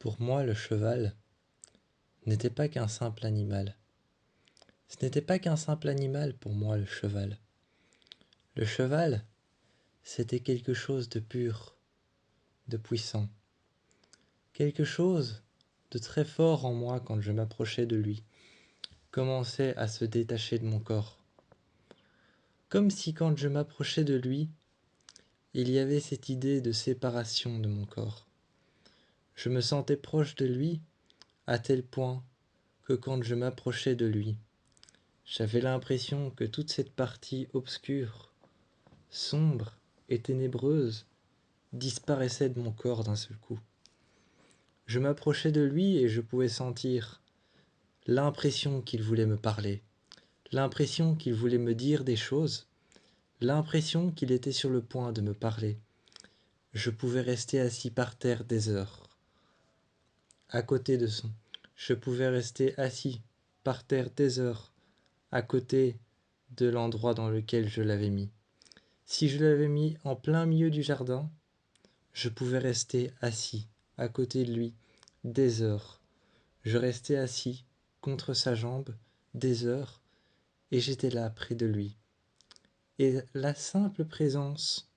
Pour moi, le cheval n'était pas qu'un simple animal. Ce n'était pas qu'un simple animal pour moi, le cheval. Le cheval, c'était quelque chose de pur, de puissant. Quelque chose de très fort en moi quand je m'approchais de lui, commençait à se détacher de mon corps. Comme si quand je m'approchais de lui, il y avait cette idée de séparation de mon corps. Je me sentais proche de lui à tel point que quand je m'approchais de lui, j'avais l'impression que toute cette partie obscure, sombre et ténébreuse disparaissait de mon corps d'un seul coup. Je m'approchais de lui et je pouvais sentir l'impression qu'il voulait me parler, l'impression qu'il voulait me dire des choses, l'impression qu'il était sur le point de me parler. Je pouvais rester assis par terre des heures, à côté de son. Je pouvais rester assis par terre des heures, à côté de l'endroit dans lequel je l'avais mis. Si je l'avais mis en plein milieu du jardin, je pouvais rester assis à côté de lui des heures. Je restais assis contre sa jambe des heures et j'étais là près de lui. Et la simple présence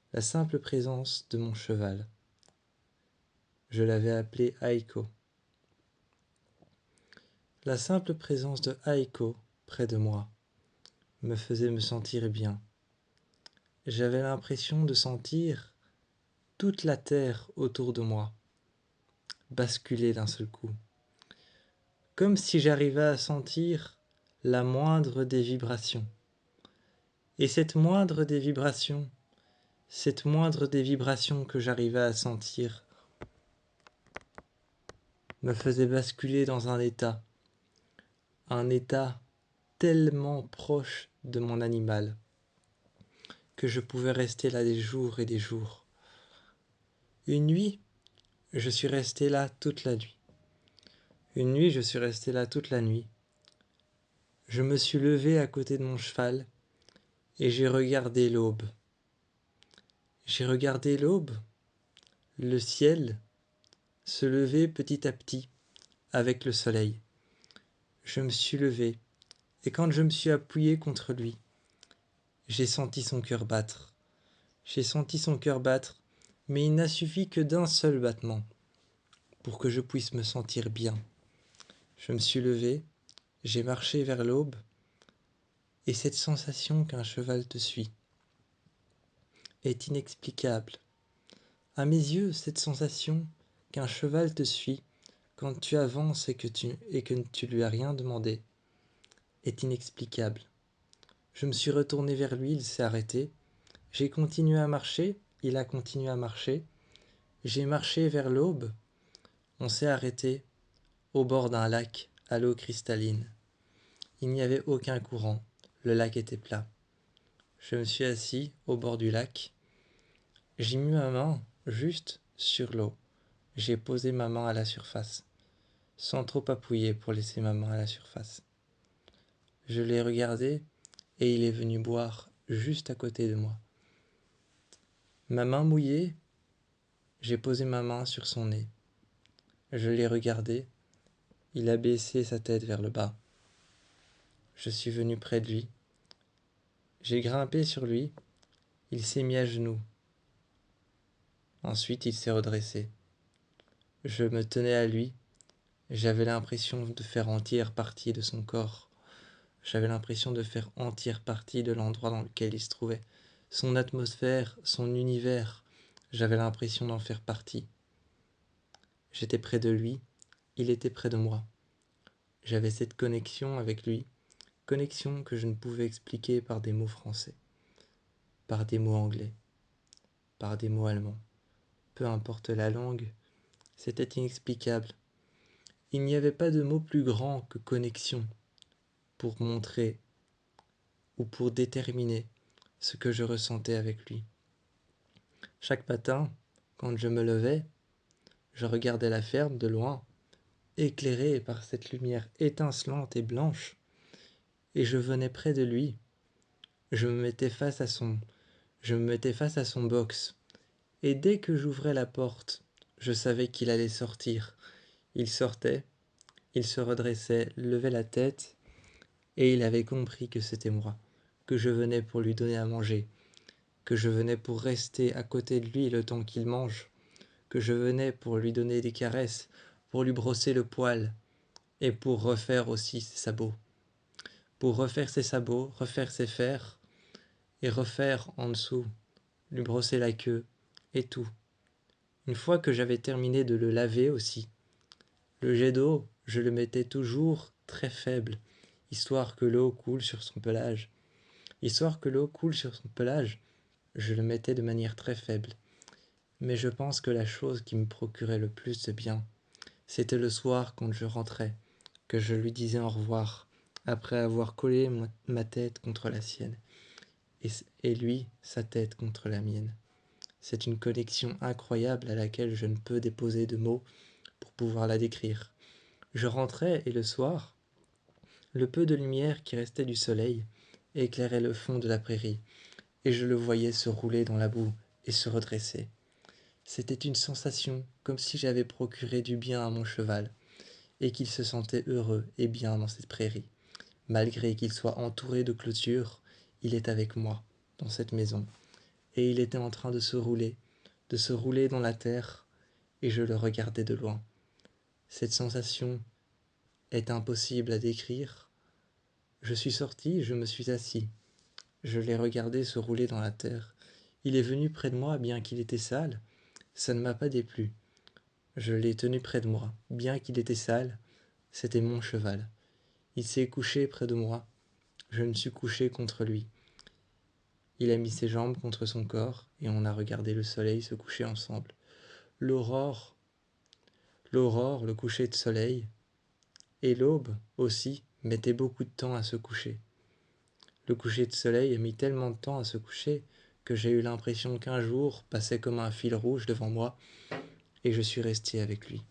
de mon cheval, je l'avais appelé Aiko. La simple présence de Aiko près de moi me faisait me sentir bien. J'avais l'impression de sentir toute la terre autour de moi basculer d'un seul coup. Comme si j'arrivais à sentir la moindre des vibrations. Et cette moindre des vibrations que j'arrivais à sentir me faisait basculer dans un état tellement proche de mon animal, que je pouvais rester là des jours et des jours. Une nuit, je suis resté là toute la nuit. Je me suis levé à côté de mon cheval et j'ai regardé l'aube. Le ciel se lever petit à petit avec le soleil. Je me suis levé et quand je me suis appuyé contre lui, j'ai senti son cœur battre. Mais il n'a suffi que d'un seul battement pour que je puisse me sentir bien. Je me suis levé, j'ai marché vers l'aube, et cette sensation qu'un cheval te suit est inexplicable. À mes yeux, cette sensation qu'un cheval te suit quand tu avances et que tu lui as rien demandé est inexplicable. Je me suis retourné vers lui, il s'est arrêté. J'ai continué à marcher, il a continué à marcher. J'ai marché vers l'aube, on s'est arrêté au bord d'un lac à l'eau cristalline. Il n'y avait aucun courant, le lac était plat. Je me suis assis au bord du lac. J'ai mis ma main juste sur l'eau. J'ai posé ma main à la surface, sans trop appuyer pour laisser ma main à la surface. Je l'ai regardé et il est venu boire juste à côté de moi. Ma main mouillée, j'ai posé ma main sur son nez. Je l'ai regardé, il a baissé sa tête vers le bas. Je suis venu près de lui. J'ai grimpé sur lui, il s'est mis à genoux. Ensuite, il s'est redressé. Je me tenais à lui, j'avais l'impression de faire entière partie de son corps. J'avais l'impression de faire entière partie de l'endroit dans lequel il se trouvait. Son atmosphère, son univers, j'avais l'impression d'en faire partie. J'étais près de lui, il était près de moi. J'avais cette connexion avec lui, connexion que je ne pouvais expliquer par des mots français, par des mots anglais, par des mots allemands. Peu importe la langue, c'était inexplicable. Il n'y avait pas de mot plus grand que connexion pour montrer ou pour déterminer ce que je ressentais avec lui. Chaque matin, quand je me levais, je regardais la ferme de loin, éclairée par cette lumière étincelante et blanche, et je venais près de lui. Je me mettais face à son box, et dès que j'ouvrais la porte Je savais qu'il allait sortir. Il sortait, il se redressait, levait la tête, et il avait compris que c'était moi, que je venais pour lui donner à manger, que je venais pour rester à côté de lui le temps qu'il mange, que je venais pour lui donner des caresses, pour lui brosser le poil, et pour refaire aussi ses sabots. Pour refaire ses sabots, refaire ses fers, et refaire en dessous, lui brosser la queue, et tout. Une fois que j'avais terminé de le laver aussi, le jet d'eau, je le mettais toujours très faible, histoire que l'eau coule sur son pelage. Histoire que l'eau coule sur son pelage, je le mettais de manière très faible. Mais je pense que la chose qui me procurait le plus de bien, c'était le soir quand je rentrais, que je lui disais au revoir, après avoir collé ma tête contre la sienne, et lui, sa tête contre la mienne. C'est une connexion incroyable à laquelle je ne peux déposer de mots pour pouvoir la décrire. Je rentrais et le soir, le peu de lumière qui restait du soleil éclairait le fond de la prairie, et je le voyais se rouler dans la boue et se redresser. C'était une sensation comme si j'avais procuré du bien à mon cheval, et qu'il se sentait heureux et bien dans cette prairie. Malgré qu'il soit entouré de clôtures, il est avec moi, dans cette maison, et il était en train de se rouler dans la terre, et je le regardais de loin. Cette sensation est impossible à décrire. Je suis sorti, je me suis assis. Je l'ai regardé se rouler dans la terre. Il est venu près de moi, bien qu'il était sale. Ça ne m'a pas déplu. Je l'ai tenu près de moi, bien qu'il était sale. C'était mon cheval. Il s'est couché près de moi. Je me suis couché contre lui. Il a mis ses jambes contre son corps et on a regardé le soleil se coucher ensemble. L'aurore, l'aurore, le coucher de soleil, et l'aube aussi mettait beaucoup de temps à se coucher. Le coucher de soleil a mis tellement de temps à se coucher que j'ai eu l'impression qu'un jour passait comme un fil rouge devant moi et je suis resté avec lui.